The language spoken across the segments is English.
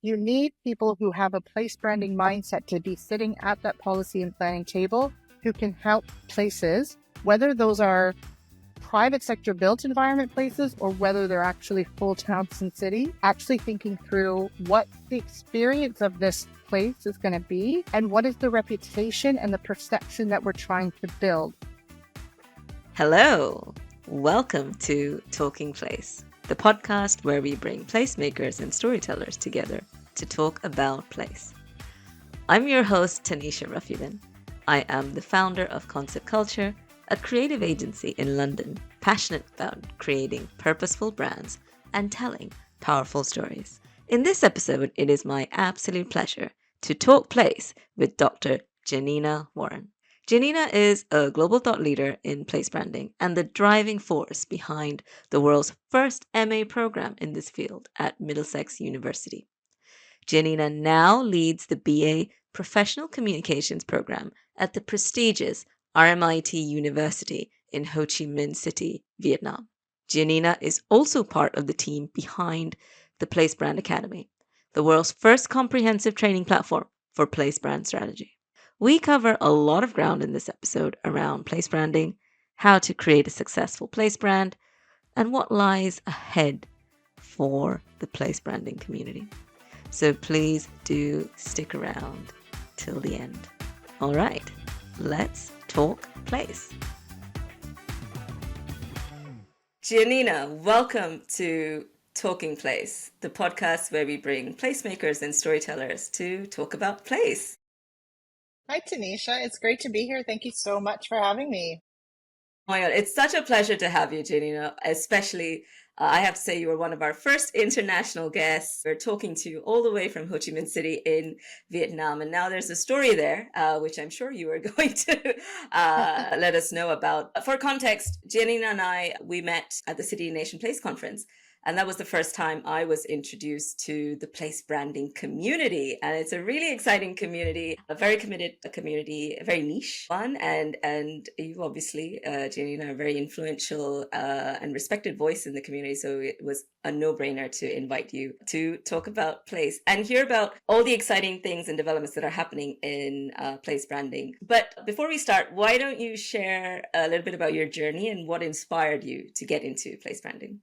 You need people who have a place branding mindset to be sitting at that policy and planning table who can help places, whether those are private sector built environment places or whether they're actually full towns and cities, actually thinking through what the experience of this place is going to be and what is the reputation and the perception that we're trying to build. Hello, welcome to Talking Place, the podcast where we bring placemakers and storytellers together to talk about place. I'm your host, Tanisha Raffiuddin. I am the founder of Concept Culture, a creative agency in London, passionate about creating purposeful brands and telling powerful stories. In this episode, it is my absolute pleasure to talk place with Dr. Giannina Warren. Giannina is a global thought leader in place branding and the driving force behind the world's first MA program in this field at Middlesex University. Giannina now leads the BA Professional Communications program at the prestigious RMIT University in Ho Chi Minh City, Vietnam. Giannina is also part of the team behind the Place Brand Academy, the world's first comprehensive training platform for place brand strategy. We cover a lot of ground in this episode around place branding, how to create a successful place brand, and what lies ahead for the place branding community. So please do stick around till the end. All right, let's talk place. Giannina, welcome to Talking Place, the podcast where we bring placemakers and storytellers to talk about place. Hi, Tanisha. It's great to be here. Thank you so much for having me. Oh my God, it's such a pleasure to have you, Giannina, especially I have to say you were one of our first international guests. We're talking to you all the way from Ho Chi Minh City in Vietnam. And now there's a story there, which I'm sure you are going to let us know about. For context, Giannina and I, we met at the City Nation Place Conference. And that was the first time I was introduced to the place branding community. And it's a really exciting community, a very committed community, a very niche one. And you obviously, Giannina, are a very influential and respected voice in the community. So it was a no-brainer to invite you to talk about place and hear about all the exciting things and developments that are happening in place branding. But before we start, why don't you share a little bit about your journey and what inspired you to get into place branding?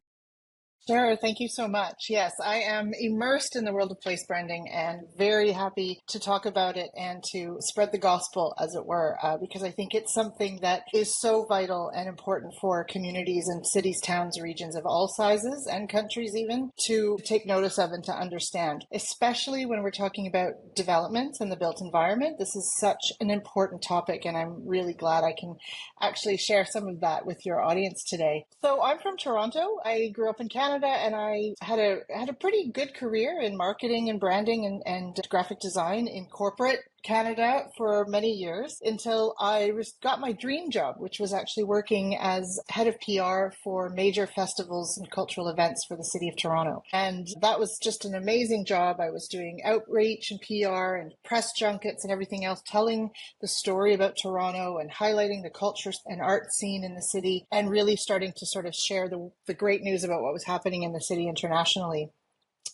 Sure. Thank you so much. Yes, I am immersed in the world of place branding and very happy to talk about it and to spread the gospel, as it were, because I think it's something that is so vital and important for communities and cities, towns, regions of all sizes and countries even to take notice of and to understand, especially when we're talking about developments in the built environment. This is such an important topic, and I'm really glad I can actually share some of that with your audience today. So I'm from Toronto. I grew up in Canada, and I had a pretty good career in marketing and branding and graphic design in corporate Canada for many years until I got my dream job, which was actually working as head of PR for major festivals and cultural events for the city of Toronto. And that was just an amazing job. I was doing outreach and PR and press junkets and everything else, telling the story about Toronto and highlighting the culture and art scene in the city and really starting to sort of share the great news about what was happening in the city internationally.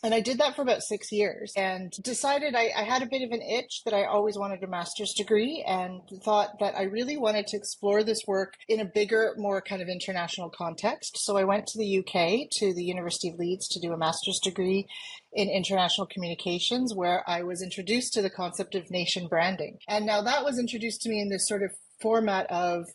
And I did that for about 6 years and decided I had a bit of an itch that I always wanted a master's degree and thought that I really wanted to explore this work in a bigger, more kind of international context. So I went to the UK, to the University of Leeds, to do a master's degree in international communications, where I was introduced to the concept of nation branding. And now that was introduced to me in this sort of format of,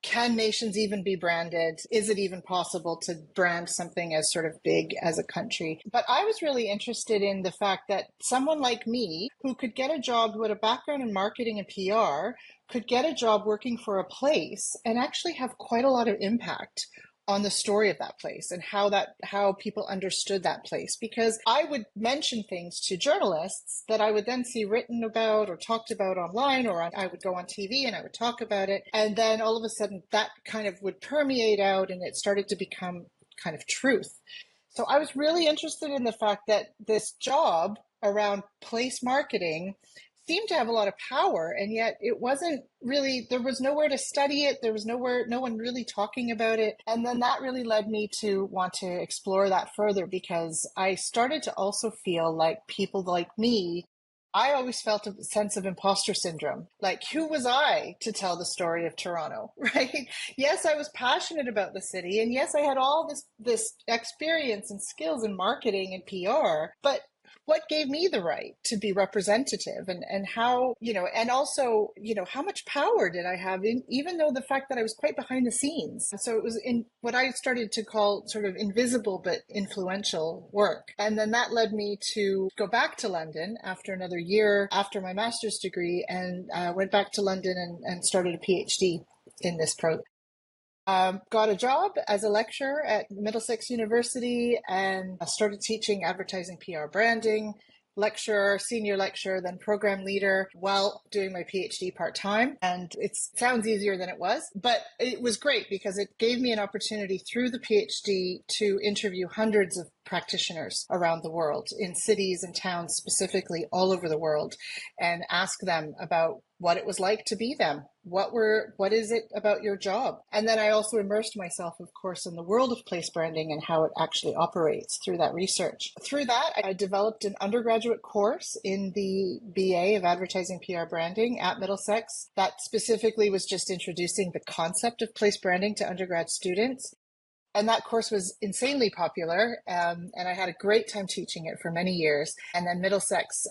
can nations even be branded? Is it even possible to brand something as sort of big as a country? But I was really interested in the fact that someone like me, who could get a job with a background in marketing and PR, could get a job working for a place and actually have quite a lot of impact on the story of that place and how people understood that place. Because I would mention things to journalists that I would then see written about or talked about online, or I would go on TV and I would talk about it. And then all of a sudden that kind of would permeate out and it started to become kind of truth. So I was really interested in the fact that this job around place marketing seemed to have a lot of power, and yet it wasn't really, there was nowhere to study it. There was nowhere, no one really talking about it. And then that really led me to want to explore that further, because I started to also feel like people like me, I always felt a sense of imposter syndrome. Like, who was I to tell the story of Toronto, right? Yes, I was passionate about the city, and yes, I had all this experience and skills in marketing and PR, but what gave me the right to be representative, and how, and also, how much power did I have, in, even though the fact that I was quite behind the scenes. So it was in what I started to call sort of invisible but influential work. And then that led me to go back to London after another year after my master's degree, and went back to London and started a PhD in this program. Got a job as a lecturer at Middlesex University and started teaching advertising, PR, branding, lecturer, senior lecturer, then program leader while doing my PhD part-time. And it sounds easier than it was, but it was great because it gave me an opportunity through the PhD to interview hundreds of practitioners around the world, in cities and towns specifically all over the world, and ask them about what it was like to be them. What is it about your job? And then I also immersed myself, of course, in the world of place branding and how it actually operates through that research. Through that, I developed an undergraduate course in the BA of Advertising, PR, Branding at Middlesex that specifically was just introducing the concept of place branding to undergrad students. And that course was insanely popular, and I had a great time teaching it for many years. And then Middlesex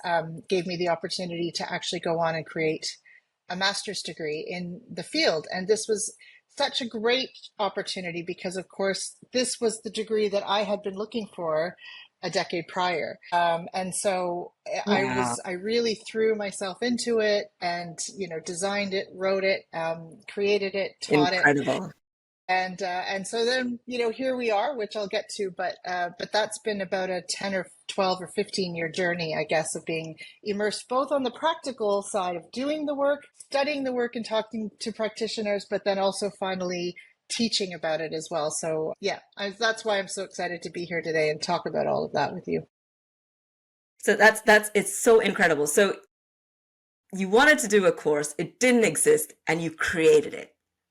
gave me the opportunity to actually go on and create a master's degree in the field. And this was such a great opportunity because, of course, this was the degree that I had been looking for a decade prior. And so Wow. I really threw myself into it and, designed it, wrote it, created it, taught it. Incredible. And so then, here we are, which I'll get to, but that's been about a 10 or 12 or 15-year journey, I guess, of being immersed both on the practical side of doing the work, studying the work and talking to practitioners, but then also finally teaching about it as well. So yeah, that's why I'm so excited to be here today and talk about all of that with you. So it's so incredible. So you wanted to do a course, it didn't exist, and you created it.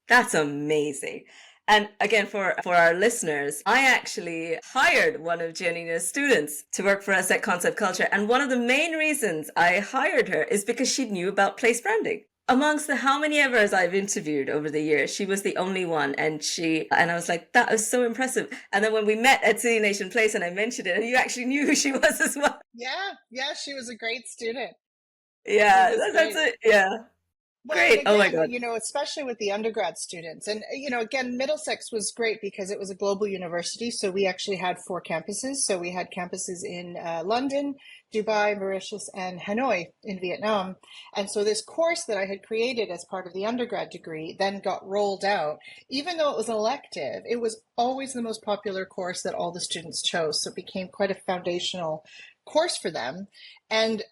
That's amazing. And again, for our listeners, I actually hired one of Giannina's students to work for us at Concept Culture. And one of the main reasons I hired her is because she knew about place branding. Amongst the how many evers I've interviewed over the years, she was the only one. And I was like, that was so impressive. And then when we met at City Nation Place and I mentioned it, and you actually knew who she was as well. Yeah, she was a great student. Yeah, that's it. Yeah. Well, Great. and Oh my again, God. especially with the undergrad students. And, again, Middlesex was great because it was a global university. So we actually had 4 campuses. So we had campuses in London, Dubai, Mauritius, and Hanoi in Vietnam. And so this course that I had created as part of the undergrad degree then got rolled out. Even though it was elective, it was always the most popular course that all the students chose. So it became quite a foundational course for them. And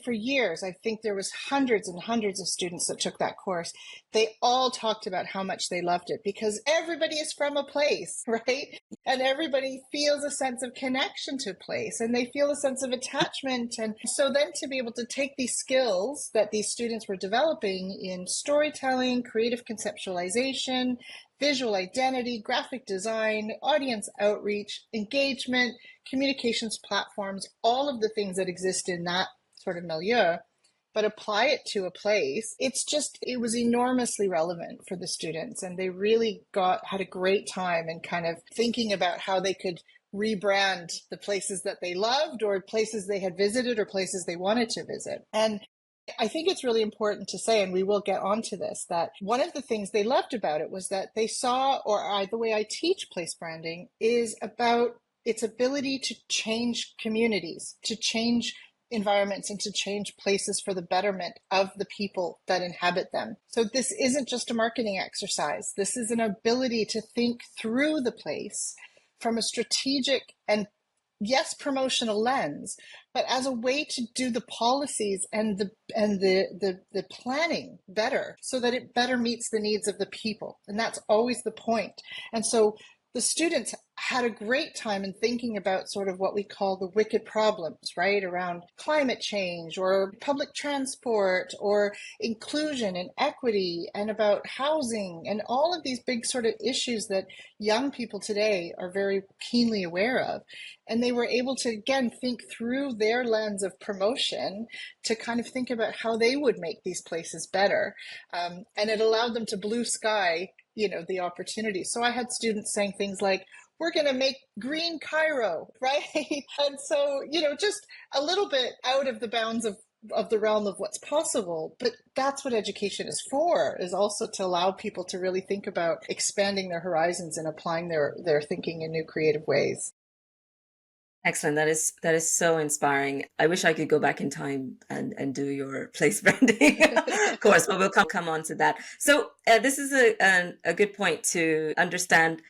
for years, I think there was hundreds and hundreds of students that took that course. They all talked about how much they loved it because everybody is from a place, right? And everybody feels a sense of connection to a place and they feel a sense of attachment. And so then to be able to take these skills that these students were developing in storytelling, creative conceptualization, visual identity, graphic design, audience outreach, engagement, communications platforms, all of the things that exist in that sort of milieu, but apply it to a place. It was enormously relevant for the students. And they really had a great time and kind of thinking about how they could rebrand the places that they loved or places they had visited or places they wanted to visit. And I think it's really important to say, and we will get onto this, that one of the things they loved about it was that they saw, the way I teach place branding is about its ability to change communities, to change environments, and to change places for the betterment of the people that inhabit them. So this isn't just a marketing exercise. This is an ability to think through the place from a strategic and yes, promotional lens, but as a way to do the policies and the planning better so that it better meets the needs of the people. And that's always the point. And so the students had a great time in thinking about sort of what we call the wicked problems, right? Around climate change or public transport or inclusion and equity and about housing and all of these big sort of issues that young people today are very keenly aware of. And they were able to, again, think through their lens of promotion to kind of think about how they would make these places better. And it allowed them to blue sky, the opportunity. So I had students saying things like, we're going to make green Cairo, right? And so, just a little bit out of the bounds of the realm of what's possible. But that's what education is for, is also to allow people to really think about expanding their horizons and applying their thinking in new creative ways. Excellent. That is so inspiring. I wish I could go back in time and do your place branding course, but we'll come on to that. So this is a good point to understand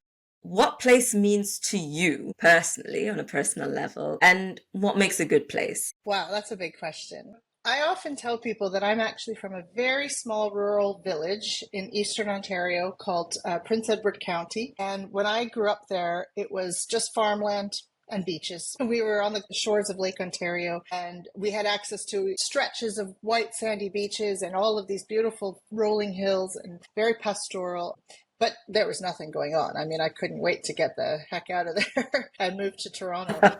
what place means to you personally on a personal level and what makes a good place. Wow, that's a big question. I often tell people that I'm actually from a very small rural village in eastern Ontario called Prince Edward County. And when I grew up there, it was just farmland and beaches. We were on the shores of Lake Ontario, and we had access to stretches of white sandy beaches and all of these beautiful rolling hills and very pastoral. But there was nothing going on. I mean, I couldn't wait to get the heck out of there and move to Toronto.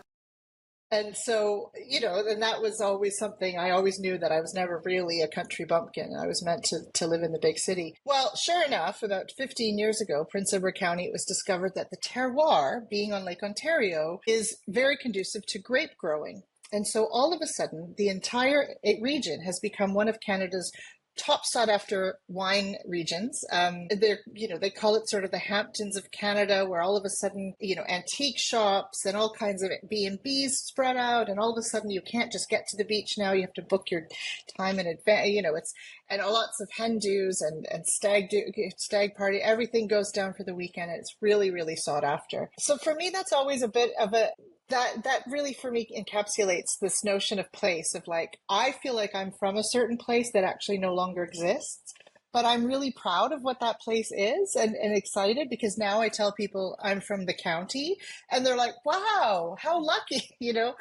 And so, and that was always something. I always knew that I was never really a country bumpkin. I was meant to live in the big city. Well, sure enough, about 15 years ago, Prince Edward County, it was discovered that the terroir, being on Lake Ontario, is very conducive to grape growing. And so all of a sudden, the entire region has become one of Canada's top sought after wine regions. They call it sort of the Hamptons of Canada, where all of a sudden, antique shops and all kinds of B&Bs spread out. And all of a sudden you can't just get to the beach now. You have to book your time in advance, and lots of hen do's and stag party. Everything goes down for the weekend. And it's really, really sought after. So for me, that's always a bit of that really for me encapsulates this notion of place, of like, I feel like I'm from a certain place that actually no longer exists, but I'm really proud of what that place is and excited, because now I tell people I'm from the county and they're like, wow, how lucky,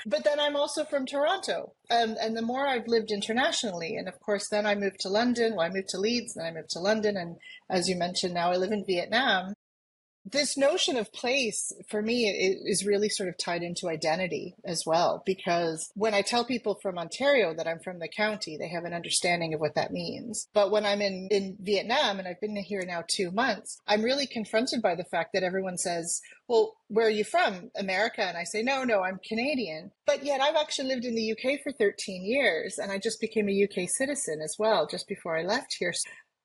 but then I'm also from Toronto. And the more I've lived internationally, and of course, then I moved to London, I moved to Leeds, then I moved to London. And as you mentioned, now I live in Vietnam. This notion of place for me is really sort of tied into identity as well, because when I tell people from Ontario that I'm from the county, they have an understanding of what that means. But when I'm in Vietnam, and I've been here now 2 months, I'm really confronted by the fact that everyone says, well, where are you from? America? And I say, no, I'm Canadian. But yet I've actually lived in the UK for 13 years, and I just became a UK citizen as well, just before I left here.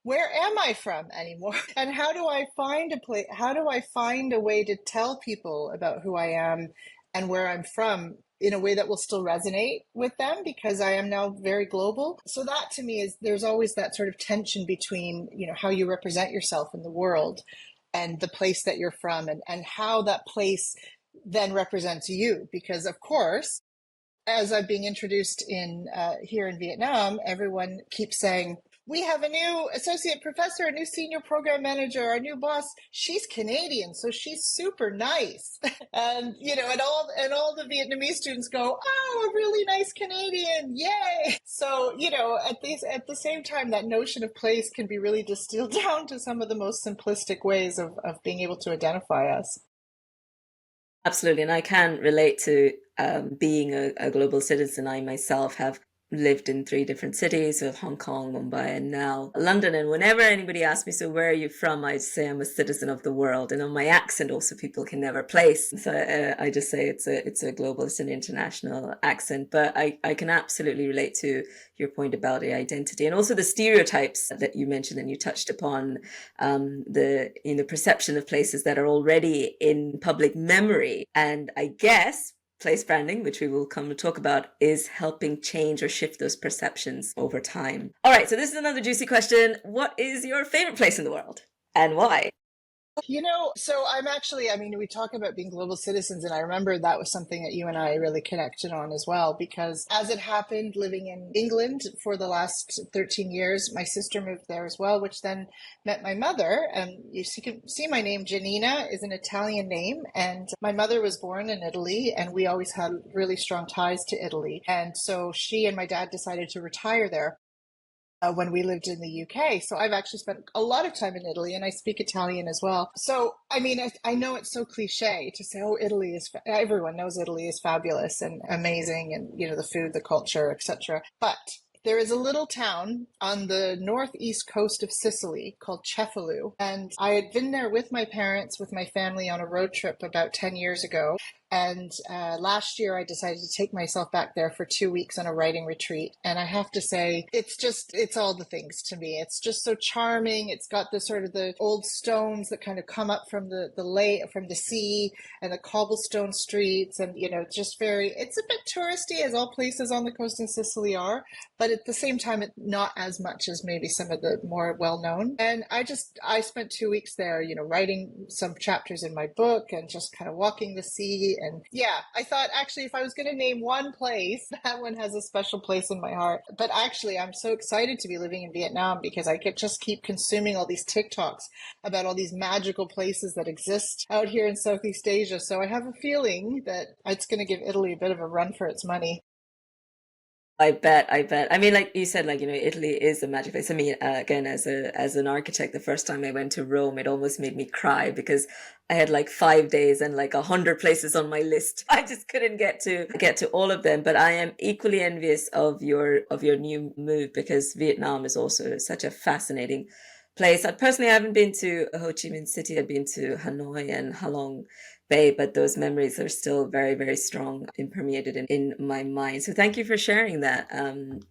Where am I from anymore? And how do I find a place? How do I find a way to tell people about who I am and where I'm from in a way that will still resonate with them, because I am now very global? So that to me there's always that sort of tension between, how you represent yourself in the world and the place that you're from, and how that place then represents you. Because of course, as I'm being introduced here in Vietnam, everyone keeps saying, we have a new associate professor, a new senior program manager, our new boss. She's Canadian, so she's super nice. And, and all the Vietnamese students go, oh, a really nice Canadian. Yay. So, at the same time, that notion of place can be really distilled down to some of the most simplistic ways of being able to identify us. Absolutely. And I can relate to being a global citizen. I myself have lived in 3 different cities of Hong Kong, Mumbai, and now London. And whenever anybody asks me, so where are you from? I say I'm a citizen of the world. And on my accent also people can never place. So I just say it's a global, it's an international accent. But I can absolutely relate to your point about the identity and also the stereotypes that you mentioned and you touched upon, the perception of places that are already in public memory. And I guess place branding, which we will come to talk about, is helping change or shift those perceptions over time. All right, so this is another juicy question. What is your favorite place in the world and why? So I'm actually, we talk about being global citizens, and I remember that was something that you and I really connected on as well, because as it happened, living in England for the last 13 years, my sister moved there as well, which then met my mother. And can see my name, Giannina, is an Italian name. And my mother was born in Italy, and we always had really strong ties to Italy. And so she and my dad decided to retire there when we lived in the UK. So I've actually spent a lot of time in Italy, and I speak Italian as well. So, I know it's so cliche to say, oh, everyone knows Italy is fabulous and amazing, and, the food, the culture, etc. But there is a little town on the northeast coast of Sicily called Cefalù. And I had been there with my parents, with my family on a road trip about 10 years ago. And last year, I decided to take myself back there for 2 weeks on a writing retreat. And I have to say, it's all the things to me. It's just so charming. It's got the sort of the old stones that kind of come up from the lake, from the sea, and the cobblestone streets. And, it's a bit touristy, as all places on the coast in Sicily are. But at the same time, not as much as maybe some of the more well-known. And I spent 2 weeks there, writing some chapters in my book and just kind of walking the sea. And yeah, I thought actually if I was going to name one place, that one has a special place in my heart. But actually, I'm so excited to be living in Vietnam because I could just keep consuming all these TikToks about all these magical places that exist out here in Southeast Asia. So I have a feeling that it's going to give Italy a bit of a run for its money. I bet. I mean, like you said, Italy is a magic place. I mean, again, as an architect, the first time I went to Rome, it almost made me cry because I had like 5 days and like 100 places on my list. I just couldn't get to all of them. But I am equally envious of your new move because Vietnam is also such a fascinating place. I personally haven't been to Ho Chi Minh City. I've been to Hanoi and Halong Bay, but those memories are still very, very strong and permeated in my mind. So thank you for sharing that. And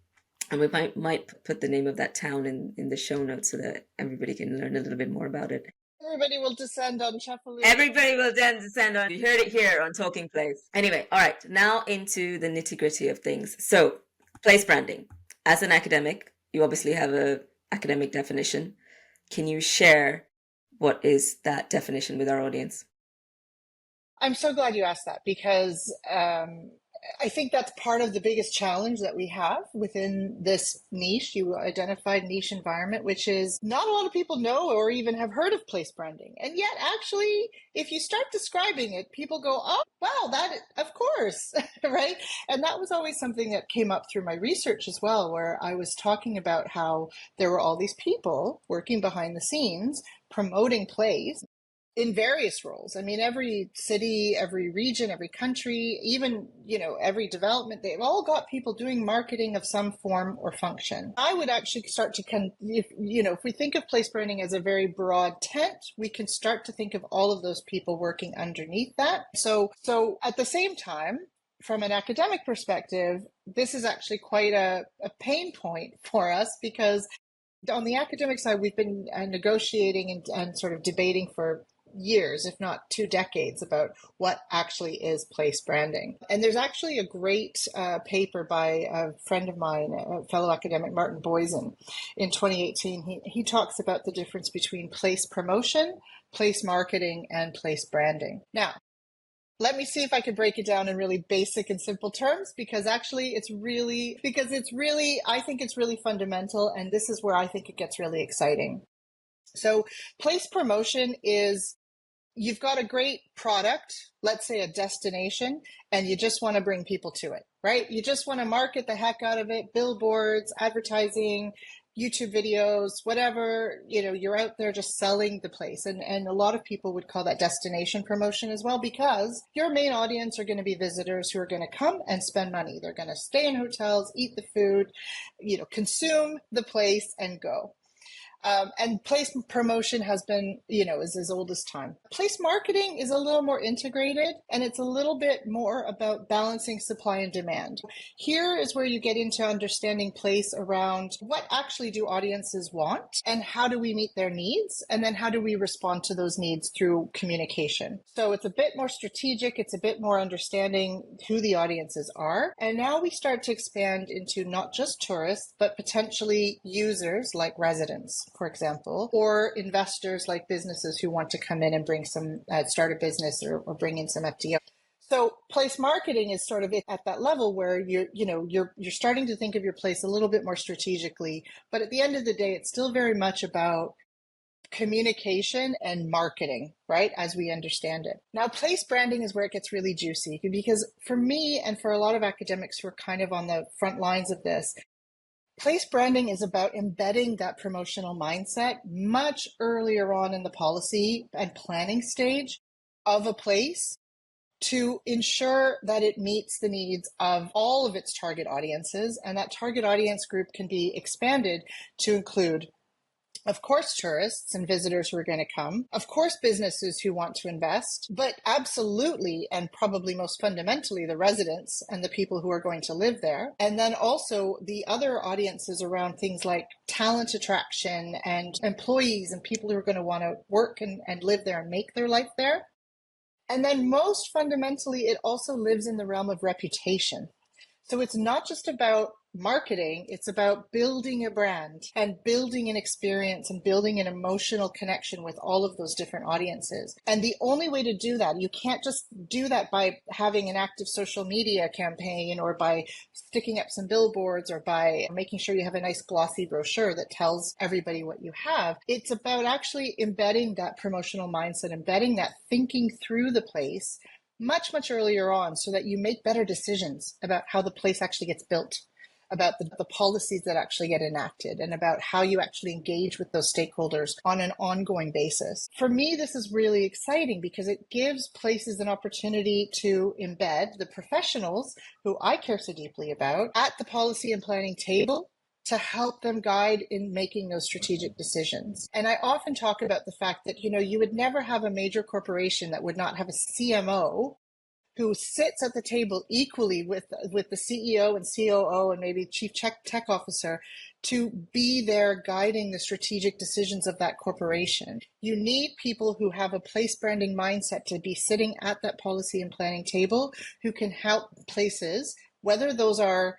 we might put the name of that town in the show notes so that everybody can learn a little bit more about it. Everybody will descend on Cefalù. Everybody will then descend on. You heard it here on Talking Place. Anyway, all right, now into the nitty-gritty of things. So, place branding. As an academic, you obviously have a academic definition. Can you share what is that definition with our audience? I'm so glad you asked that because I think that's part of the biggest challenge that we have within this niche. You identified niche environment, which is not a lot of people know or even have heard of place branding. And yet, actually, if you start describing it, people go, oh, wow, that, of course, right? And that was always something that came up through my research as well, where I was talking about how there were all these people working behind the scenes promoting plays in various roles. I mean, every city, every region, every country, even, every development, they've all got people doing marketing of some form or function. I would actually start to, if we think of place branding as a very broad tent, we can start to think of all of those people working underneath that. So at the same time, from an academic perspective, this is actually quite a pain point for us because on the academic side, we've been negotiating and sort of debating for years, if not 2 decades, about what actually is place branding. And there's actually a great paper by a friend of mine, a fellow academic, Martin Boysen, in 2018. He talks about the difference between place promotion, place marketing, and place branding. Now, let me see if I can break it down in really basic and simple terms, because actually I think it's really fundamental, and this is where I think it gets really exciting. So place promotion is you've got a great product, let's say a destination, and you just want to bring people to it, right? You just want to market the heck out of it, billboards, advertising, YouTube videos, whatever, you're out there just selling the place. And a lot of people would call that destination promotion as well, because your main audience are going to be visitors who are going to come and spend money. They're going to stay in hotels, eat the food, consume the place and go. And place promotion has been, is as old as time. Place marketing is a little more integrated, and it's a little bit more about balancing supply and demand. Here is where you get into understanding place around what actually do audiences want and how do we meet their needs, and then how do we respond to those needs through communication. So it's a bit more strategic. It's a bit more understanding who the audiences are. And now we start to expand into not just tourists, but potentially users like residents. for example, or investors like businesses who want to come in and bring some, start a business or bring in some FDO. So place marketing is sort of at that level where you're starting to think of your place a little bit more strategically, but at the end of the day, it's still very much about communication and marketing, right? As we understand it. Now, place branding is where it gets really juicy, because for me and for a lot of academics who are kind of on the front lines of this, place branding is about embedding that promotional mindset much earlier on in the policy and planning stage of a place to ensure that it meets the needs of all of its target audiences. And that target audience group can be expanded to include, of course, tourists and visitors who are going to come, of course, businesses who want to invest, but absolutely, and probably most fundamentally, the residents and the people who are going to live there. And then also the other audiences around things like talent attraction and employees and people who are going to want to work and live there and make their life there. And then most fundamentally, it also lives in the realm of reputation. So it's not just about marketing, it's about building a brand and building an experience and building an emotional connection with all of those different audiences. And the only way to do that, you can't just do that by having an active social media campaign or by sticking up some billboards or by making sure you have a nice glossy brochure that tells everybody what you have. It's about actually embedding that promotional mindset, embedding that thinking through the place much, much earlier on so that you make better decisions about how the place actually gets built, about the policies that actually get enacted, and about how you actually engage with those stakeholders on an ongoing basis. For me, this is really exciting because it gives places an opportunity to embed the professionals who I care so deeply about at the policy and planning table to help them guide in making those strategic decisions. And I often talk about the fact that, you would never have a major corporation that would not have a CMO who sits at the table equally with the CEO and COO and maybe chief tech officer to be there guiding the strategic decisions of that corporation. You need people who have a place branding mindset to be sitting at that policy and planning table who can help places, whether those are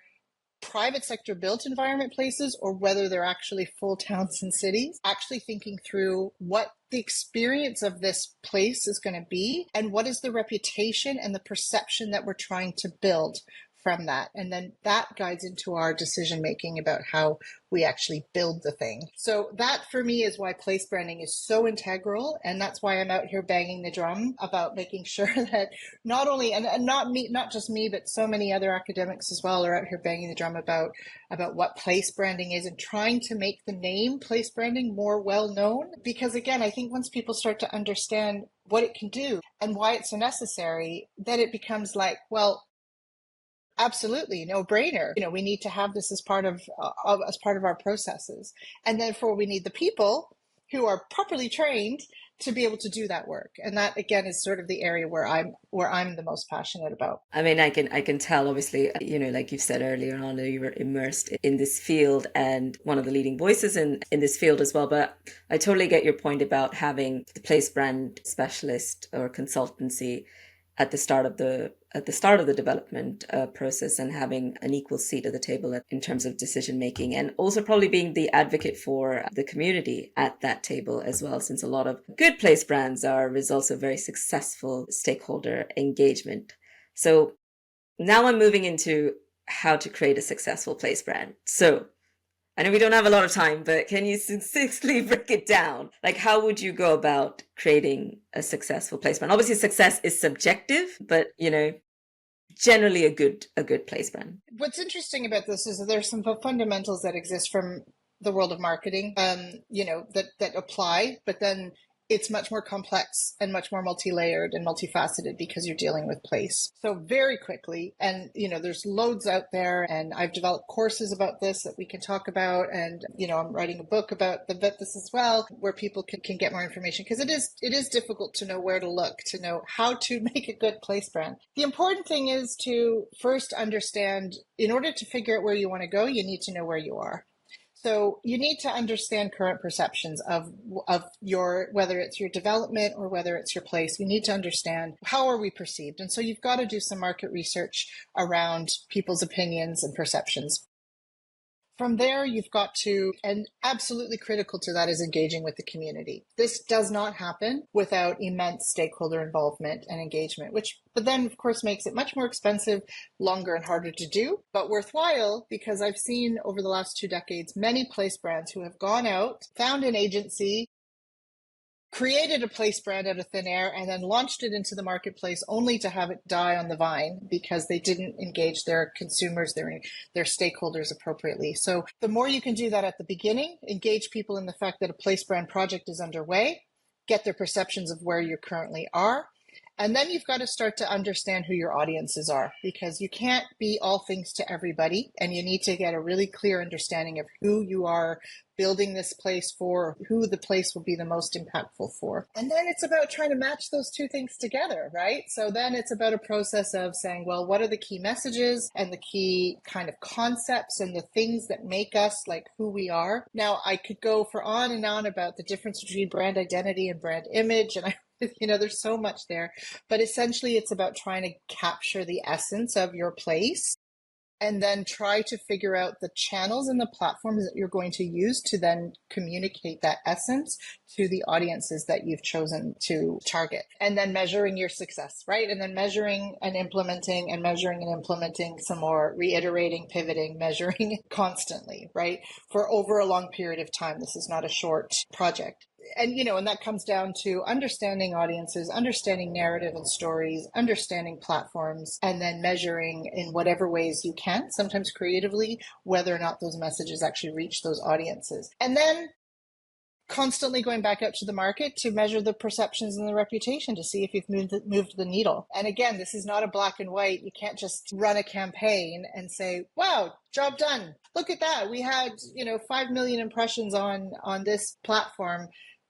private sector built environment places or whether they're actually full towns and cities, actually thinking through what the experience of this place is going to be and what is the reputation and the perception that we're trying to build from that. And then that guides into our decision making about how we actually build the thing. So that for me is why place branding is so integral. And that's why I'm out here banging the drum about making sure that not only, and not me, not just me, but so many other academics as well are out here banging the drum about what place branding is and trying to make the name place branding more well known. Because again, I think once people start to understand what it can do and why it's so necessary, then it becomes like, well, absolutely, no brainer. We need to have this as part of our processes, and therefore we need the people who are properly trained to be able to do that work. And that again is sort of the area where I'm the most passionate about. I mean, I can tell, obviously, like you've said earlier on, you were immersed in this field and one of the leading voices in this field as well. But I totally get your point about having the place brand specialist or consultancy at the start of the development process and having an equal seat at the table in terms of decision making, and also probably being the advocate for the community at that table as well, since a lot of good place brands are results of very successful stakeholder engagement. So now I'm moving into how to create a successful place brand. So I know we don't have a lot of time, but can you succinctly break it down? Like, how would you go about creating a successful place brand? Obviously, success is subjective, but, generally a good place brand. What's interesting about this is that there's some fundamentals that exist from the world of marketing, that apply, but then it's much more complex and much more multi-layered and multifaceted because you're dealing with place. So very quickly, and there's loads out there, and I've developed courses about this that we can talk about, and I'm writing a book about this as well, where people can get more information, because it is difficult to know where to look, to know how to make a good place brand. The important thing is to first understand, in order to figure out where you want to go, you need to know where you are. So you need to understand current perceptions of your, whether it's your development or whether it's your place. You need to understand, how are we perceived? And so you've got to do some market research around people's opinions and perceptions. From there, you've got to, and absolutely critical to that is engaging with the community. This does not happen without immense stakeholder involvement and engagement, but then of course makes it much more expensive, longer and harder to do, but worthwhile, because I've seen over the last 2 decades, many place brands who have gone out, found an agency, created a place brand out of thin air, and then launched it into the marketplace only to have it die on the vine because they didn't engage their consumers, their stakeholders appropriately. So the more you can do that at the beginning, engage people in the fact that a place brand project is underway, get their perceptions of where you currently are. And then you've got to start to understand who your audiences are, because you can't be all things to everybody. And you need to get a really clear understanding of who you are building this place for, who the place will be the most impactful for. And then it's about trying to match those two things together, right? So then it's about a process of saying, well, what are the key messages and the key kind of concepts and the things that make us like who we are? Now, I could go for on and on about the difference between brand identity and brand image. And there's so much there, but essentially it's about trying to capture the essence of your place and then try to figure out the channels and the platforms that you're going to use to then communicate that essence to the audiences that you've chosen to target. And then measuring your success, right? And then measuring and implementing some more, reiterating, pivoting, measuring constantly, right? For over a long period of time. This is not a short project. And that comes down to understanding audiences, understanding narrative and stories, understanding platforms, and then measuring in whatever ways you can, sometimes creatively, whether or not those messages actually reach those audiences. And then constantly going back out to the market to measure the perceptions and the reputation to see if you've moved the needle. And again, this is not a black and white. You can't just run a campaign and say, wow, job done. Look at that. We had, 5 million impressions on this platform.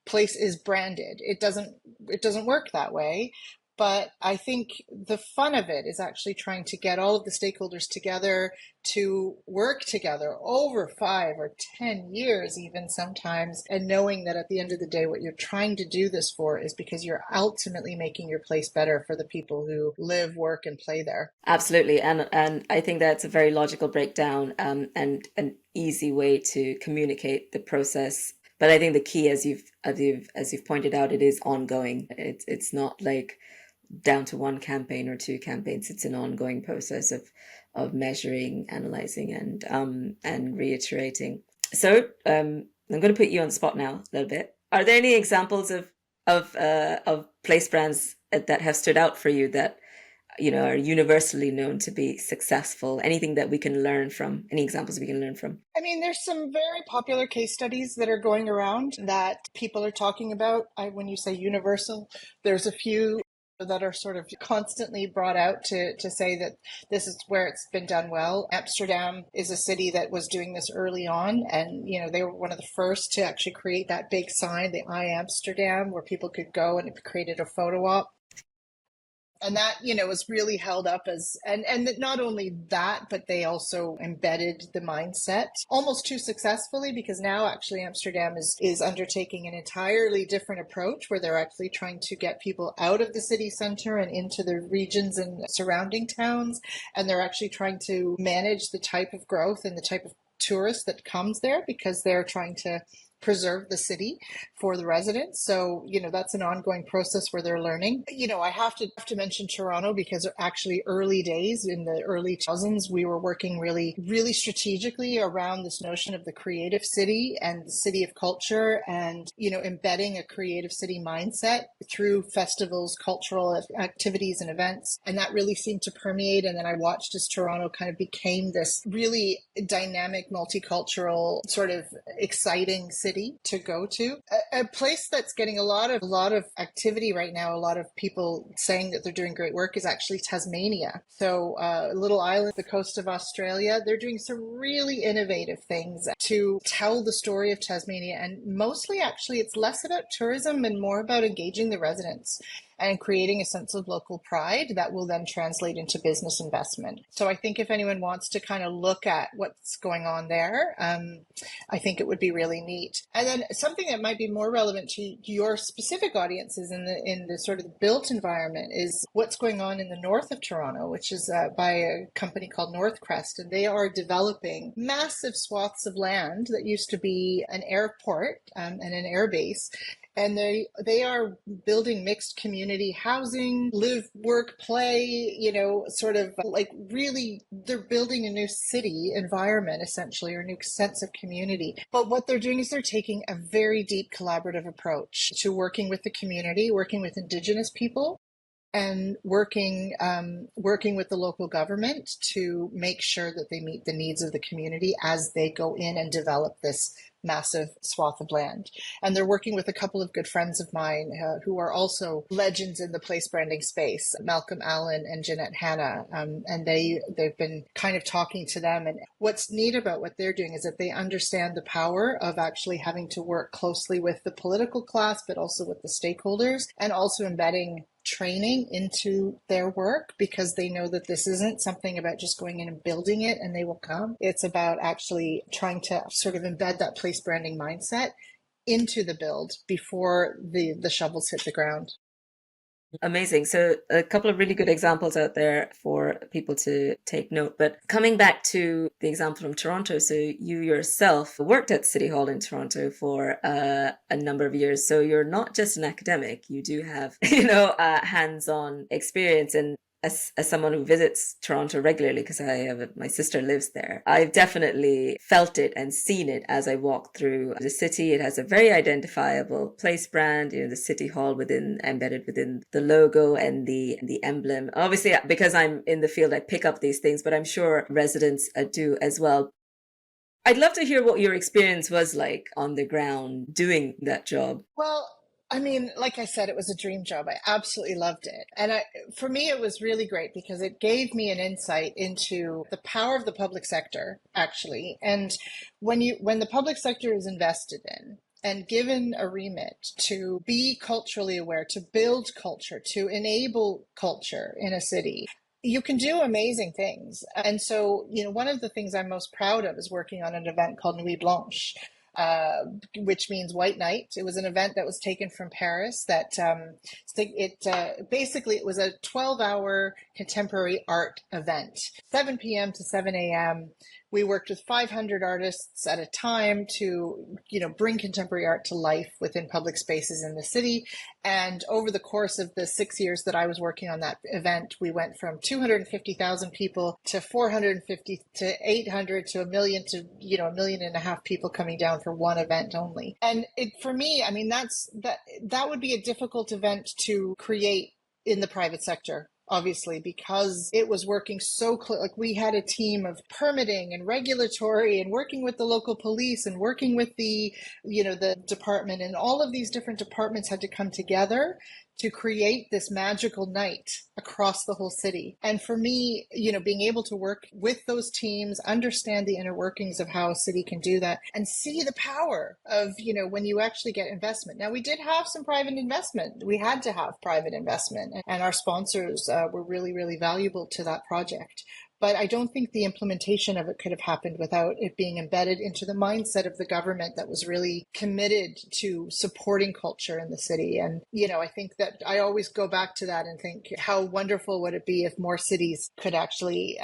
Place is branded. It doesn't work that way. But I think the fun of it is actually trying to get all of the stakeholders together to work together over 5 or 10 years, even sometimes, and knowing that at the end of the day, what you're trying to do this for is because you're ultimately making your place better for the people who live, work, and play there. Absolutely. And I think that's a very logical breakdown, and an easy way to communicate the process. But I think the key, as you've pointed out, it is ongoing. It's not like down to one campaign or 2 campaigns. It's an ongoing process of measuring, analyzing, and reiterating. So I'm going to put you on the spot now a little bit. Are there any examples of place brands that have stood out for you that are universally known to be successful? Anything that we can learn from? Any examples we can learn from? I mean, there's some very popular case studies that are going around that people are talking about. When you say universal, there's a few that are sort of constantly brought out to say that this is where it's been done well. Amsterdam is a city that was doing this early on, and they were one of the first to actually create that big sign, the I Amsterdam, where people could go, and it created a photo op. And that, was really held up as, and not only that, but they also embedded the mindset almost too successfully, because now actually Amsterdam is undertaking an entirely different approach where they're actually trying to get people out of the city center and into the regions and surrounding towns. And they're actually trying to manage the type of growth and the type of tourist that comes there, because they're trying to preserve the city for the residents. So, that's an ongoing process where they're learning. I have to mention Toronto, because actually early days in the early 2000s, we were working really, really strategically around this notion of the creative city and the city of culture, and, embedding a creative city mindset through festivals, cultural activities and events. And that really seemed to permeate. And then I watched as Toronto kind of became this really dynamic, multicultural, sort of exciting city to go to. A place that's getting a lot of activity right now, a lot of people saying that they're doing great work, is actually Tasmania. So a little island, the coast of Australia, they're doing some really innovative things to tell the story of Tasmania. And mostly actually it's less about tourism and more about engaging the residents and creating a sense of local pride that will then translate into business investment. So I think if anyone wants to kind of look at what's going on there, I think it would be really neat. And then something that might be more relevant to your specific audiences in the sort of the built environment is what's going on in the north of Toronto, which is by a company called Northcrest, and they are developing massive swaths of land that used to be an airport and an air base. And they are building mixed community housing, live, work, play, sort of like really, they're building a new city environment, essentially, or a new sense of community. But what they're doing is they're taking a very deep collaborative approach to working with the community, working with Indigenous people, and working with the local government to make sure that they meet the needs of the community as they go in and develop this massive swath of land. And they're working with a couple of good friends of mine who are also legends in the place branding space, Malcolm Allen and Jeanette Hanna. And they've been kind of talking to them. And what's neat about what they're doing is that they understand the power of actually having to work closely with the political class, but also with the stakeholders, and also embedding training into their work, because they know that this isn't something about just going in and building it and they will come. It's about actually trying to sort of embed that place branding mindset into the build before the shovels hit the ground. Amazing. So a couple of really good examples out there for people to take note. But coming back to the example from Toronto, so you yourself worked at City Hall in Toronto for a number of years. So you're not just an academic, you do have, hands-on experience. And as someone who visits Toronto regularly, because my sister lives there, I've definitely felt it and seen it as I walk through the city. It has a very identifiable place brand, the City Hall embedded within the logo and the emblem. Obviously, because I'm in the field, I pick up these things, but I'm sure residents do as well. I'd love to hear what your experience was like on the ground doing that job. Well, I mean, like I said, it was a dream job. I absolutely loved it. And for me, it was really great because it gave me an insight into the power of the public sector, actually. And when the public sector is invested in and given a remit to be culturally aware, to build culture, to enable culture in a city, you can do amazing things. And so, one of the things I'm most proud of is working on an event called Nuit Blanche, which means White Night. It was an event that was taken from Paris that basically it was a 12-hour contemporary art event, 7 p.m. to 7 a.m. We worked with 500 artists at a time to, bring contemporary art to life within public spaces in the city. And over the course of the 6 years that I was working on that event, we went from 250,000 people to 450 to 800 to a million to, 1.5 million people coming down for one event only. And for me, I mean, that would be a difficult event to create in the private sector, obviously, because it was working so close. Like, we had a team of permitting and regulatory and working with the local police and working with the department, and all of these different departments had to come together to create this magical night across the whole city. And for me, being able to work with those teams, understand the inner workings of how a city can do that, and see the power of, when you actually get investment. Now, we did have some private investment. We had to have private investment, and our sponsors were really, really valuable to that project. But I don't think the implementation of it could have happened without it being embedded into the mindset of the government that was really committed to supporting culture in the city. And, I think that I always go back to that and think, how wonderful would it be if more cities could actually,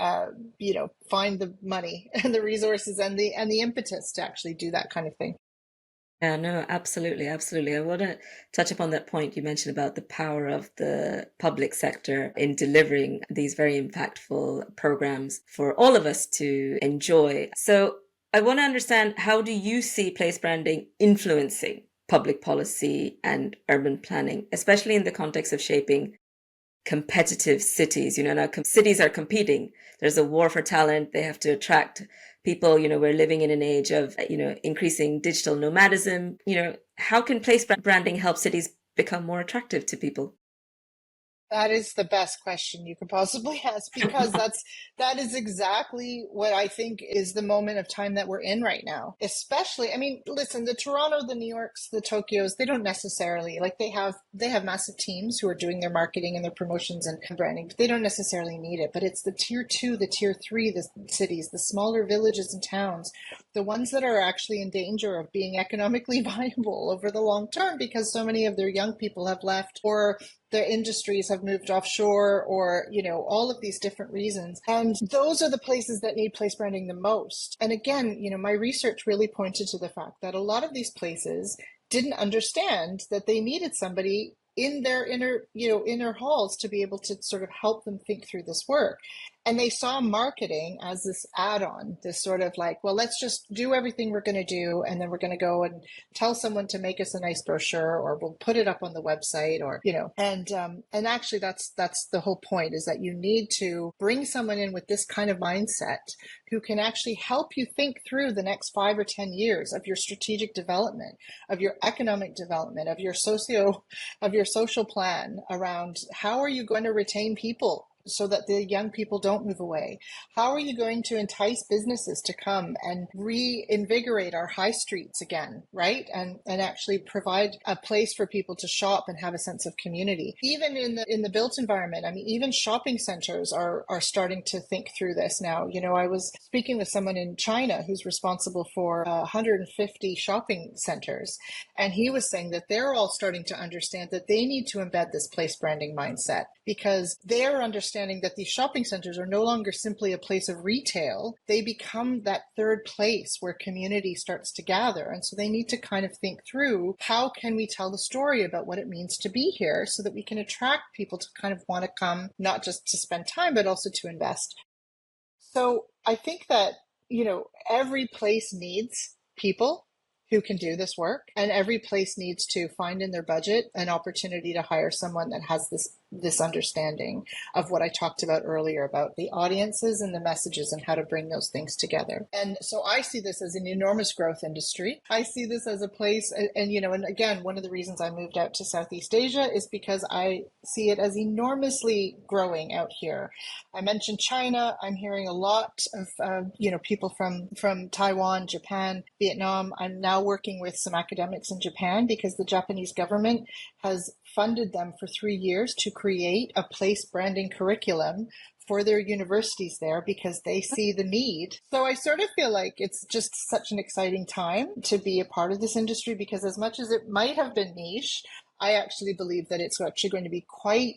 find the money and the resources and the impetus to actually do that kind of thing. Yeah, no, absolutely, absolutely. I want to touch upon that point you mentioned about the power of the public sector in delivering these very impactful programs for all of us to enjoy. So I want to understand, how do you see place branding influencing public policy and urban planning, especially in the context of shaping competitive cities? Now cities are competing. There's a war for talent. They have to attract people. We're living in an age of, increasing digital nomadism. How can place branding help cities become more attractive to people? That is the best question you could possibly ask, because that is exactly what I think is the moment of time that we're in right now. Especially, I mean, listen, the Toronto, the New Yorks, the Tokyos, they don't necessarily, like, they have massive teams who are doing their marketing and their promotions and branding, but they don't necessarily need it. But it's the tier 2, the tier 3, the cities, the smaller villages and towns, the ones that are actually in danger of being economically viable over the long term, because so many of their young people have left, or their industries have moved offshore, or all of these different reasons, and those are the places that need place branding the most. And again, my research really pointed to the fact that a lot of these places didn't understand that they needed somebody in their inner halls to be able to sort of help them think through this work. And they saw marketing as this add-on, this sort of like, well, let's just do everything we're going to do, and then we're going to go and tell someone to make us a nice brochure, or we'll put it up on the website, or and actually that's the whole point, is that you need to bring someone in with this kind of mindset who can actually help you think through the next 5 or 10 years of your strategic development, of your economic development, of your social plan around how are you going to retain people so that the young people don't move away? How are you going to entice businesses to come and reinvigorate our high streets again, right? And actually provide a place for people to shop and have a sense of community. Even in the built environment, I mean, even shopping centers are starting to think through this now. I was speaking with someone in China who's responsible for 150 shopping centers, and he was saying that they're all starting to understand that they need to embed this place branding mindset, because they're understanding that these shopping centers are no longer simply a place of retail. They become that third place where community starts to gather. And so they need to kind of think through, how can we tell the story about what it means to be here so that we can attract people to kind of want to come, not just to spend time, but also to invest. So I think that, every place needs people who can do this work, and every place needs to find in their budget an opportunity to hire someone that has this understanding of what I talked about earlier, about the audiences and the messages and how to bring those things together. And so I see this as an enormous growth industry. I see this as a place, and again, one of the reasons I moved out to Southeast Asia is because I see it as enormously growing out here. I mentioned China. I'm hearing a lot of people from Taiwan, Japan, Vietnam. I'm now working with some academics in Japan because the Japanese government has funded them for 3 years to create a place branding curriculum for their universities there, because they see the need. So I sort of feel like it's just such an exciting time to be a part of this industry, because as much as it might have been niche, I actually believe that it's actually going to be quite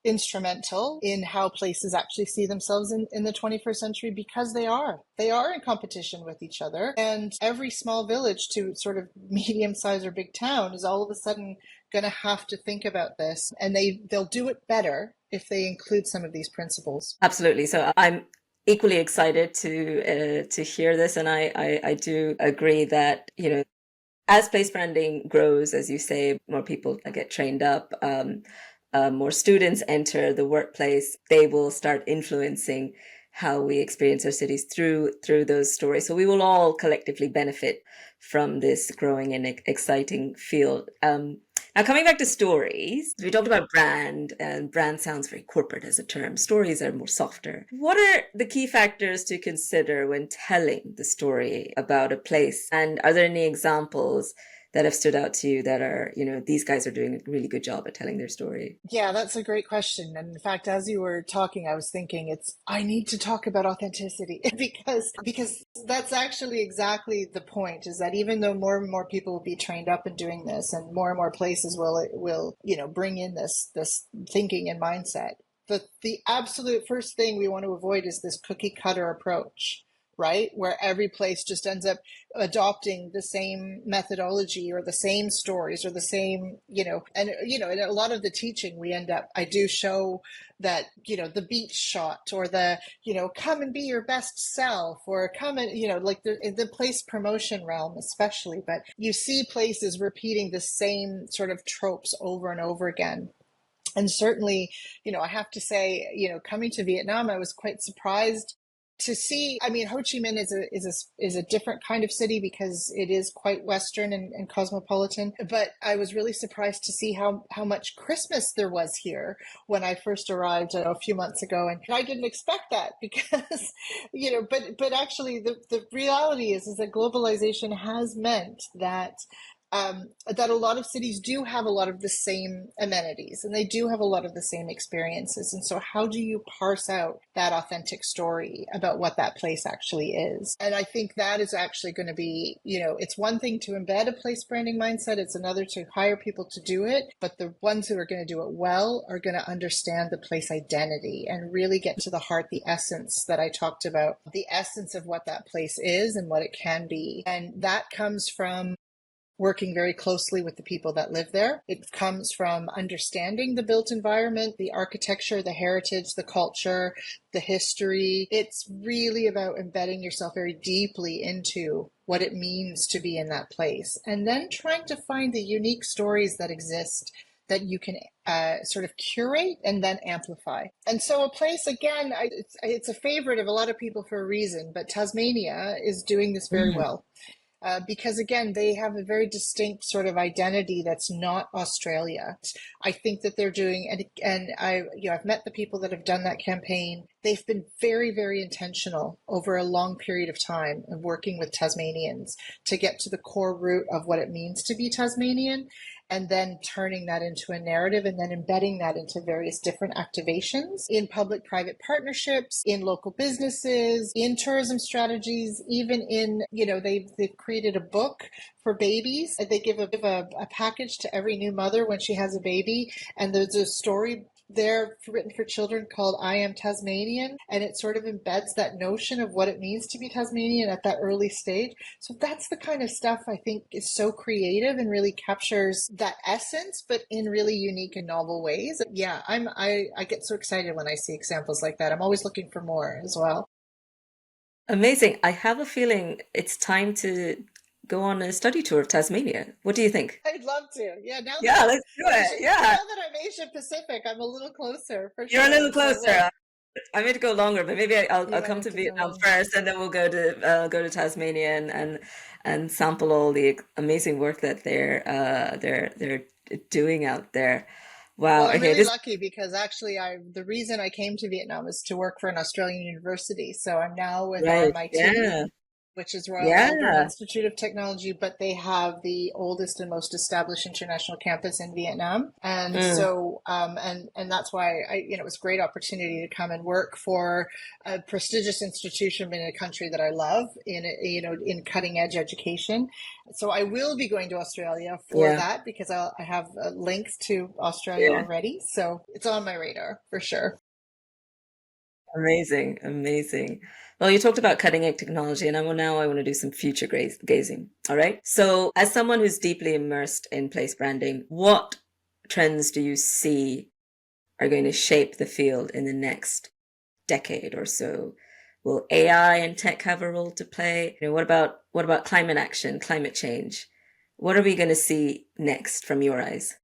instrumental in how places actually see themselves in the 21st century, because they are in competition with each other, and every small village to sort of medium size or big town is all of a sudden going to have to think about this, and they'll do it better if they include some of these principles. Absolutely. So I'm equally excited to hear this, and I do agree that as place branding grows, as you say, more people get trained up. More students enter the workplace, they will start influencing how we experience our cities through those stories. So we will all collectively benefit from this growing and exciting field. Now, coming back to stories, we talked about brand, and brand sounds very corporate as a term. Stories are more softer. What are the key factors to consider when telling the story about a place? And are there any examples that have stood out to you that are, these guys are doing a really good job at telling their story? Yeah, that's a great question. And in fact, as you were talking, I was thinking I need to talk about authenticity because that's actually exactly the point, is that even though more and more people will be trained up in doing this, and more places will bring in this thinking and mindset, the absolute first thing we want to avoid is this cookie cutter approach, right? Where every place just ends up adopting the same methodology or the same stories or the same, and in a lot of the teaching I do show that, the beach shot, or the, come and be your best self, or come and, like the place promotion realm especially, but you see places repeating the same sort of tropes over and over again. And certainly, I have to say, coming to Vietnam, I was quite surprised to see, I mean, Ho Chi Minh is a different kind of city because it is quite Western and cosmopolitan. But I was really surprised to see how much Christmas there was here when I first arrived a few months ago, and I didn't expect that because, but actually the reality is that globalization has meant that a lot of cities do have a lot of the same amenities and they do have a lot of the same experiences. And so, how do you parse out that authentic story about what that place actually is? And I think that is actually going to be, it's one thing to embed a place branding mindset, it's another to hire people to do it. But the ones who are going to do it well are going to understand the place identity and really get to the heart, the essence that I talked about, the essence of what that place is and what it can be. And that comes from working very closely with the people that live there. It comes from understanding the built environment, the architecture, the heritage, the culture, the history. It's really about embedding yourself very deeply into what it means to be in that place, and then trying to find the unique stories that exist that you can sort of curate and then amplify. And so a place, again, it's a favorite of a lot of people for a reason, but Tasmania is doing this very well. Because again, they have a very distinct sort of identity that's not Australia. I think that they're doing, and I've met the people that have done that campaign. They've been very, very intentional over a long period of time of working with Tasmanians to get to the core root of what it means to be Tasmanian, and then turning that into a narrative and then embedding that into various different activations in public-private partnerships, in local businesses, in tourism strategies, even in, they've created a book for babies. They give a package to every new mother when she has a baby, and there's a story there written for children called I Am Tasmanian, and it sort of embeds that notion of what it means to be Tasmanian at that early stage. So that's the kind of stuff I think is so creative and really captures that essence, but in really unique and novel ways. Yeah, I get so excited when I see examples like that. I'm always looking for more as well. Amazing. I have a feeling it's time to go on a study tour of Tasmania. What do you think? I'd love to. Yeah, now that Yeah, I'm let's do it. Asia, Yeah, now that I'm Asia Pacific, I'm a little closer for you're a little sure. So closer. I may go longer, but maybe I'll you might come have to to go Vietnam longer. first, and then we'll go to Tasmania and sample all the amazing work that they're doing out there. Well, Wow. I'm Okay, really this lucky because actually the reason I came to Vietnam is to work for an Australian university. So I'm now with right. RMIT, Yeah. which is Royal Melbourne Yeah. Institute of Technology, but they have the oldest and most established international campus in Vietnam. And Mm, so, and that's why it was a great opportunity to come and work for a prestigious institution in a country that I love in cutting edge education. So I will be going to Australia for yeah. that because I have links to Australia Yeah. already. So it's on my radar for sure. Amazing. Amazing. Well, you talked about cutting edge technology, and I want to do some future gazing. All right. So, as someone who's deeply immersed in place branding, what trends do you see are going to shape the field in the next decade or so? Will AI and tech have a role to play? What about climate action, climate change? What are we going to see next from your eyes?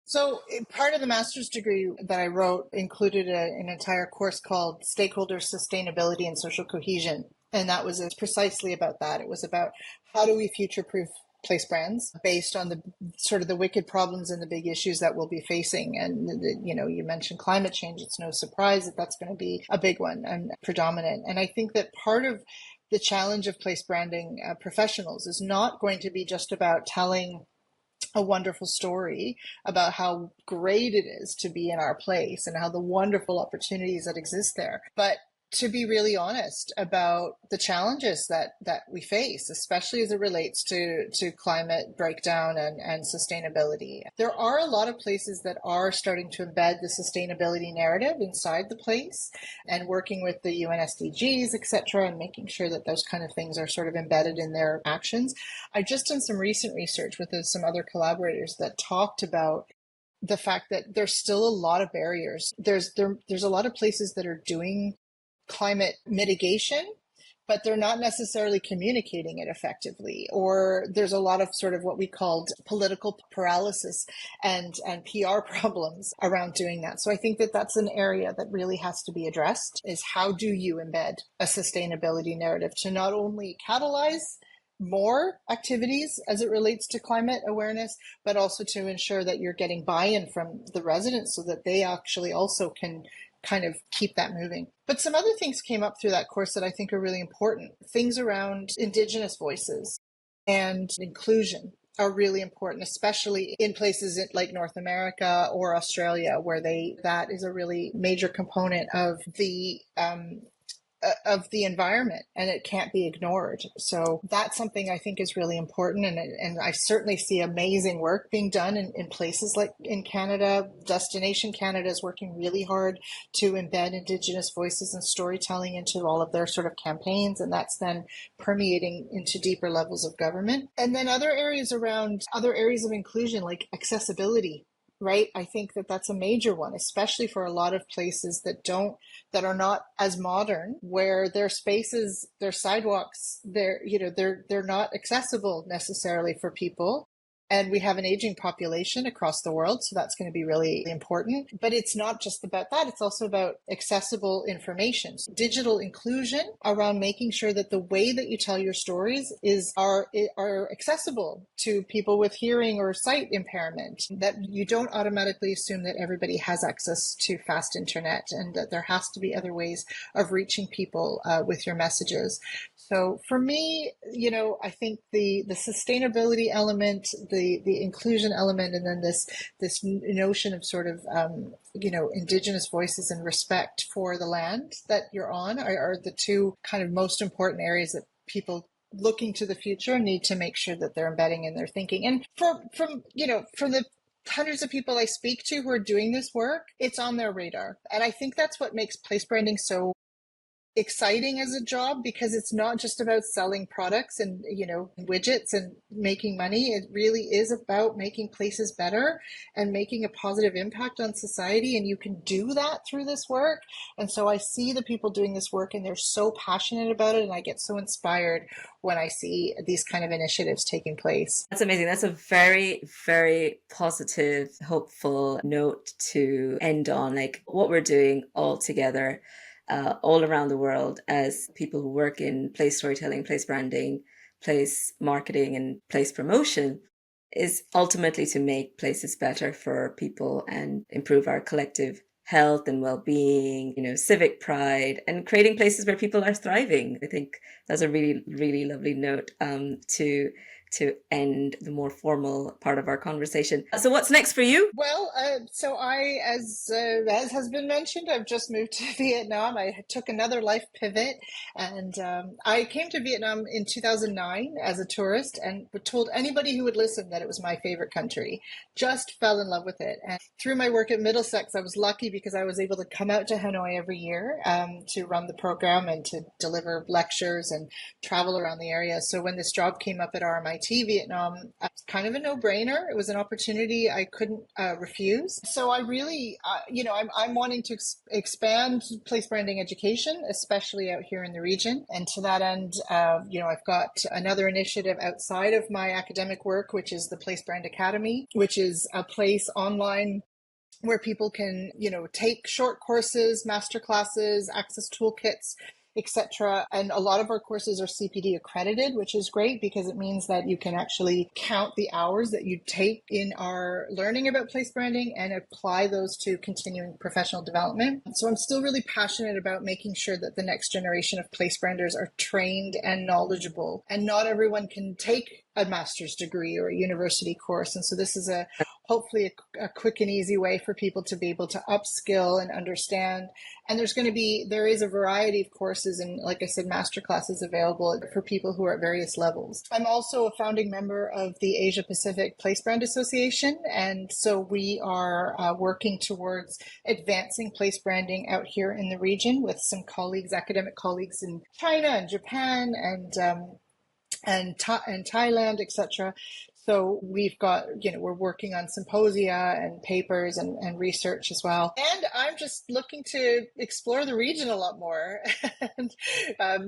So part of the master's degree that I wrote included an entire course called Stakeholder Sustainability and Social Cohesion. And that was precisely about that. It was about how do we future-proof place brands based on the sort of the wicked problems and the big issues that we'll be facing. And, you mentioned climate change. It's no surprise that that's going to be a big one and predominant. And I think that part of the challenge of place branding professionals is not going to be just about telling a wonderful story about how great it is to be in our place and how the wonderful opportunities that exist there, but to be really honest about the challenges that we face, especially as it relates to climate breakdown and sustainability. There are a lot of places that are starting to embed the sustainability narrative inside the place and working with the UN SDGs, et cetera, and making sure that those kind of things are sort of embedded in their actions. I've just done some recent research with some other collaborators that talked about the fact that there's still a lot of barriers. There's a lot of places that are doing climate mitigation, but they're not necessarily communicating it effectively. Or there's a lot of sort of what we called political paralysis and PR problems around doing that. So I think that that's an area that really has to be addressed, is how do you embed a sustainability narrative to not only catalyze more activities as it relates to climate awareness, but also to ensure that you're getting buy-in from the residents so that they actually also can kind of keep that moving. But some other things came up through that course that I think are really important. Things around Indigenous voices and inclusion are really important, especially in places like North America or Australia, where that is a really major component of the environment, and it can't be ignored. So that's something I think is really important. And I certainly see amazing work being done in places like in Canada. Destination Canada is working really hard to embed Indigenous voices and storytelling into all of their sort of campaigns. And that's then permeating into deeper levels of government. And then other areas of inclusion, like accessibility. Right. I think that that's a major one, especially for a lot of places that are not as modern, where their spaces, their sidewalks, they're not accessible necessarily for people. And we have an aging population across the world, so that's going to be really important. But it's not just about that. It's also about accessible information. So digital inclusion around making sure that the way that you tell your stories are accessible to people with hearing or sight impairment, that you don't automatically assume that everybody has access to fast internet, and that there has to be other ways of reaching people with your messages. So for me, I think the sustainability element, the inclusion element, and then this notion of sort of Indigenous voices and respect for the land that you're on are the two kind of most important areas that people looking to the future need to make sure that they're embedding in their thinking. And from the hundreds of people I speak to who are doing this work, it's on their radar. And I think that's what makes place branding so exciting as a job, because it's not just about selling products and widgets and making money. It really is about making places better and making a positive impact on society, and you can do that through this work. And so I see the people doing this work and they're so passionate about it, and I get so inspired when I see these kind of initiatives taking place. That's amazing. That's a very, very positive, hopeful note to end on, like what we're doing all together. All around the world as people who work in place storytelling, place branding, place marketing, and place promotion, is ultimately to make places better for people and improve our collective health and well-being, civic pride, and creating places where people are thriving. I think that's a really, really lovely note to end the more formal part of our conversation. So what's next for you? Well, so I, as has been mentioned, I've just moved to Vietnam. I took another life pivot, and I came to Vietnam in 2009 as a tourist, and told anybody who would listen that it was my favorite country. Just fell in love with it. And through my work at Middlesex, I was lucky because I was able to come out to Hanoi every year to run the program and to deliver lectures and travel around the area. So when this job came up at RMIT Vietnam, it was kind of a no-brainer. It was an opportunity I couldn't refuse. So I really, I'm wanting to expand place branding education, especially out here in the region. And to that end, I've got another initiative outside of my academic work, which is the Place Brand Academy, which is a place online where people can, take short courses, master classes, access toolkits, etc. And a lot of our courses are CPD accredited, which is great because it means that you can actually count the hours that you take in our learning about place branding and apply those to continuing professional development. So I'm still really passionate about making sure that the next generation of place branders are trained and knowledgeable. And not everyone can take a master's degree or a university course. And so this is hopefully a quick and easy way for people to be able to upskill and understand. And there is a variety of courses and, like I said, master classes available for people who are at various levels. I'm also a founding member of the Asia Pacific Place Brand Association. And so we are working towards advancing place branding out here in the region with some academic colleagues in China and Japan and Thailand, etc. So we've got, we're working on symposia and papers and research as well. And I'm just looking to explore the region a lot more and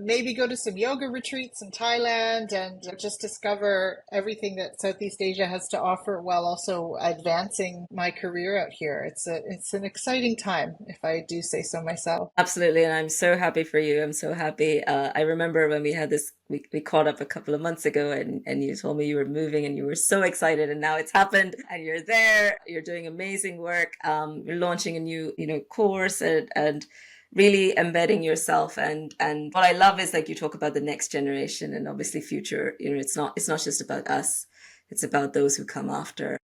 maybe go to some yoga retreats in Thailand and just discover everything that Southeast Asia has to offer while also advancing my career out here. It's an exciting time, if I do say so myself. Absolutely, and I'm so happy for you. I'm so happy. I remember when we had this, we caught up a couple of months ago, and you told me you were moving, and you were so excited, and now it's happened, and you're there. You're doing amazing work. You're launching a new, course, and really embedding yourself. And what I love is like you talk about the next generation, and obviously future. It's not just about us. It's about those who come after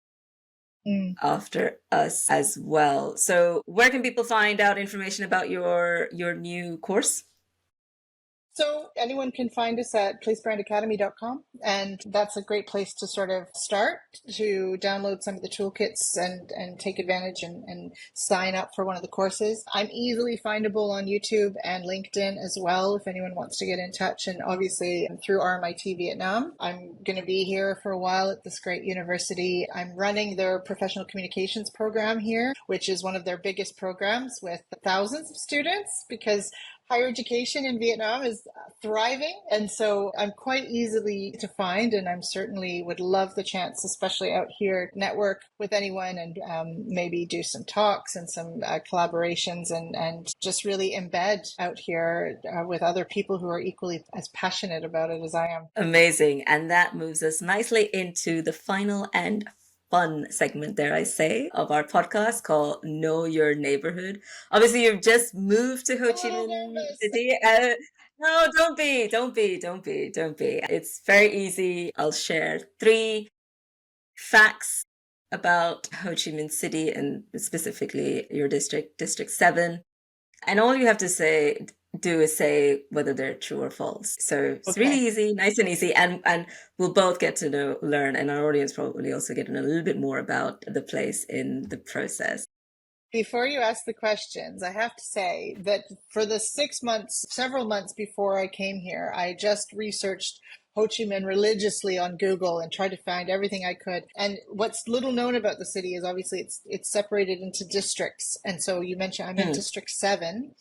us as well. So where can people find out information about your new course? So anyone can find us at placebrandacademy.com, and that's a great place to sort of start to download some of the toolkits and take advantage and sign up for one of the courses. I'm easily findable on YouTube and LinkedIn as well if anyone wants to get in touch, and obviously through RMIT Vietnam. I'm going to be here for a while at this great university. I'm running their professional communications program here, which is one of their biggest programs with thousands of students, because higher education in Vietnam is thriving. And so I'm quite easily to find, and I'm certainly would love the chance, especially out here, network with anyone and maybe do some talks and some collaborations and just really embed out here with other people who are equally as passionate about it as I am. Amazing. And that moves us nicely into the final and fun segment, dare I say, of our podcast called Know Your Neighborhood. Obviously, you've just moved to Ho Chi Minh City. No, don't be. It's very easy. I'll share 3 facts about Ho Chi Minh City and specifically your district, District 7. And all you have to do is say whether they're true or false. So it's really easy, nice and easy, and we'll both get to learn, and our audience probably also get to know a little bit more about the place in the process. Before you ask the questions, I have to say that for the several months before I came here, I just researched Ho Chi Minh religiously on Google and tried to find everything I could. And what's little known about the city is obviously it's separated into districts. And so you mentioned I'm in District 7.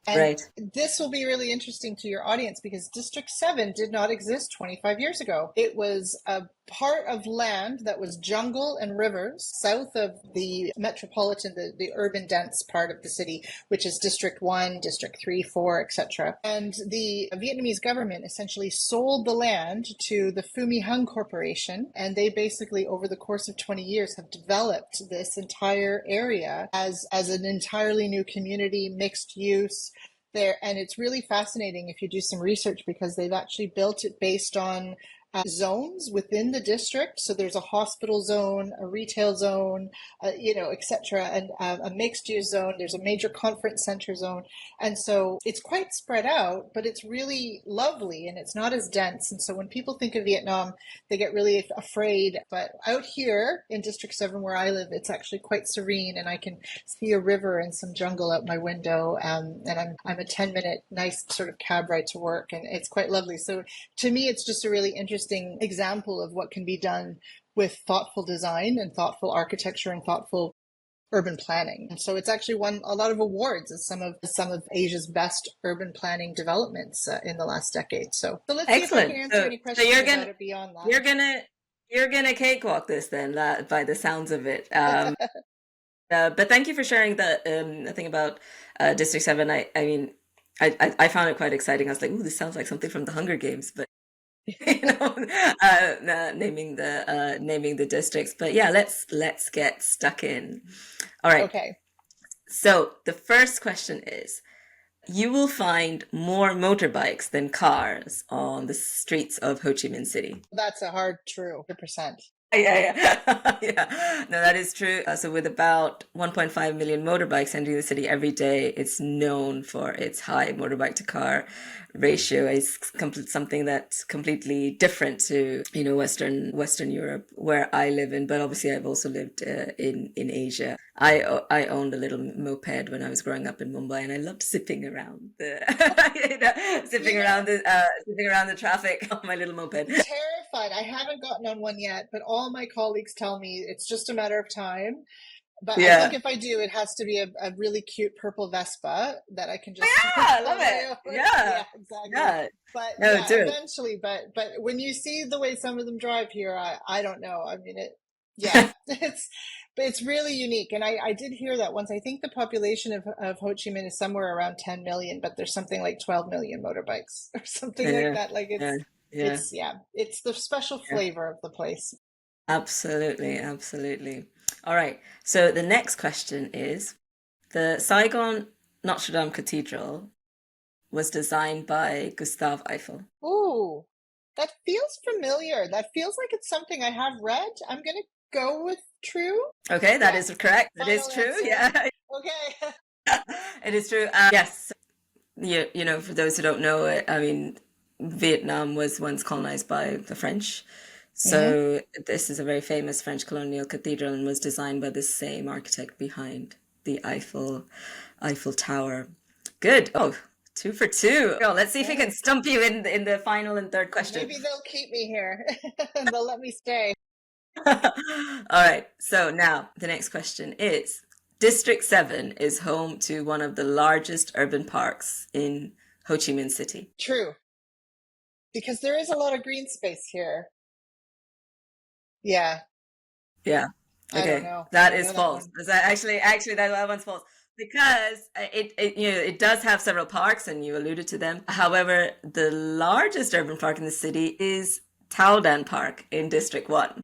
And Right. this will be really interesting to your audience because District 7 did not exist 25 years ago. It was a part of land that was jungle and rivers south of the metropolitan, the urban dense part of the city, which is District 1, District 3, 4, etc. And the Vietnamese government essentially sold the land to the Phu My Hung Corporation, and they basically over the course of 20 years have developed this entire area as an entirely new community, mixed use there. And it's really fascinating if you do some research because they've actually built it based on zones within the district. So there's a hospital zone, a retail zone, etc., and a mixed use zone. There's a major conference center zone. And so it's quite spread out, but it's really lovely and it's not as dense. And so when people think of Vietnam, they get really afraid. But out here in District 7 where I live, it's actually quite serene and I can see a river and some jungle out my window. And I'm a 10-minute nice sort of cab ride to work, and it's quite lovely. So to me, it's just a really interesting example of what can be done with thoughtful design and thoughtful architecture and thoughtful urban planning. And so it's actually won a lot of awards as some of Asia's best urban planning developments in the last decade. So let's see if I can answer any questions about it beyond that. You're gonna cakewalk this then, by the sounds of it. But thank you for sharing the thing about District 7. I found it quite exciting. I was like, "Ooh, this sounds like something from the Hunger Games," but naming the districts. But yeah, let's get stuck in. All right. Okay. So the first question is, you will find more motorbikes than cars on the streets of Ho Chi Minh City. That's a hard true, 100%. Yeah. Yeah. No, that is true. So with about 1.5 million motorbikes entering the city every day, it's known for its high motorbike to car ratio. It's something that's completely different to, Western Europe where I live in, but obviously I've also lived in Asia. I owned a little moped when I was growing up in Mumbai, and I loved zipping around zipping around the traffic on my little moped. fun. I haven't gotten on one yet, but all my colleagues tell me it's just a matter of time. But I think Yeah. if I do, it has to be a really cute purple Vespa that I can just Oh, sort yeah, of I love pull way it. over. Yeah. Yeah, exactly. Yeah. But No, yeah, do it. eventually. But when you see the way some of them drive here, I don't know. I mean, yeah, it's really unique. And I did hear that once. I think the population of Ho Chi Minh is somewhere around 10 million, but there's something like 12 million motorbikes or something like Yeah. that. Like Yeah. Yeah. it's the special Yeah. flavor of the place. Absolutely. Absolutely. All right. So the next question is the Saigon Notre Dame Cathedral was designed by Gustave Eiffel. Ooh, that feels familiar. That feels like it's something I have read. I'm gonna go with true. Okay, that Yeah, is correct. It is final true. answer. Yeah, Okay. it is true. Yes. For those who don't know it, I mean, Vietnam was once colonized by the French. Hmm. So this is a very famous French colonial cathedral and was designed by the same architect behind the Eiffel Tower. Good. Oh, 2 for 2. Oh, let's see if we Yeah. can stump you in the final and third question. Maybe they'll keep me here and they'll let me stay. All right. So now the next question is District 7 is home to one of the largest urban parks in Ho Chi Minh City. True, because there is a lot of green space here. Yeah, Yeah. I don't Okay. know. I That don't is know that false. one. Is that actually that one's false because it does have several parks and you alluded to them. However, the largest urban park in the city is Tao Dan Park in District 1.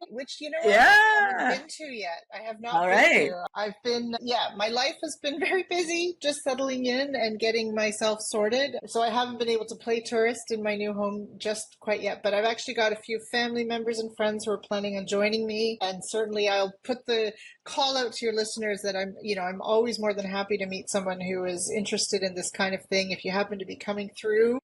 Which, you know what, I haven't Yeah. been to yet. I have not All been right. to. Yeah, my life has been very busy just settling in and getting myself sorted. So I haven't been able to play tourist in my new home just quite yet. But I've actually got a few family members and friends who are planning on joining me. And certainly I'll put the call out to your listeners that I'm always more than happy to meet someone who is interested in this kind of thing. If you happen to be coming through,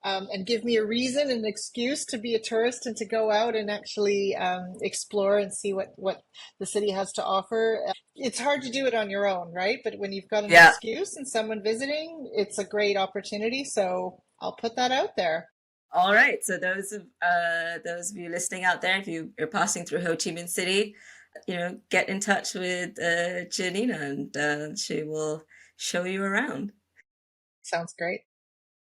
and give me a reason, an excuse to be a tourist and to go out and actually explore and see what the city has to offer. It's hard to do it on your own, right? But when you've got an Yeah. excuse and someone visiting, it's a great opportunity. So I'll put that out there. All right. So those of you listening out there, if you're passing through Ho Chi Minh City, get in touch with Giannina and she will show you around. Sounds great.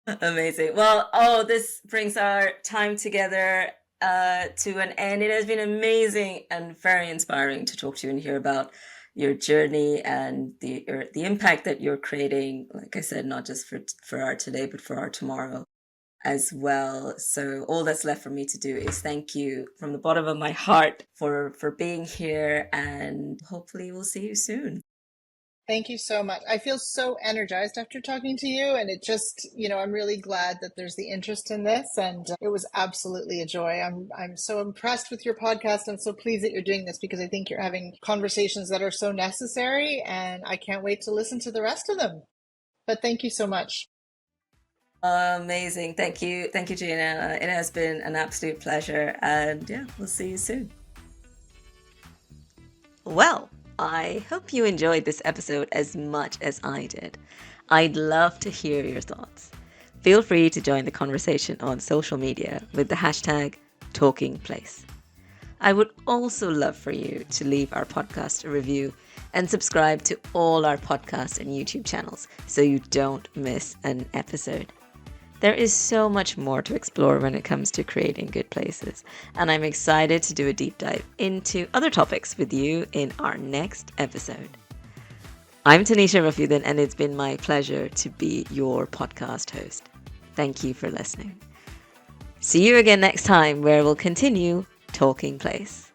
Amazing. Well, this brings our time together to an end. It has been amazing and very inspiring to talk to you and hear about your journey and the impact that you're creating. Like I said, not just for our today, but for our tomorrow as well. So all that's left for me to do is thank you from the bottom of my heart for being here, and hopefully we'll see you soon. Thank you so much. I feel so energized after talking to you, and it just, I'm really glad that there's the interest in this, and it was absolutely a joy. I'm so impressed with your podcast. I'm so pleased that you're doing this because I think you're having conversations that are so necessary, and I can't wait to listen to the rest of them. But thank you so much. Amazing. Thank you, Gina. It has been an absolute pleasure, and yeah, we'll see you soon. Well, I hope you enjoyed this episode as much as I did. I'd love to hear your thoughts. Feel free to join the conversation on social media with the hashtag #TalkingPlace. I would also love for you to leave our podcast a review and subscribe to all our podcasts and YouTube channels so you don't miss an episode. There is so much more to explore when it comes to creating good places, and I'm excited to do a deep dive into other topics with you in our next episode. I'm Tanisha Raffiuddin, and it's been my pleasure to be your podcast host. Thank you for listening. See you again next time, where we'll continue talking place.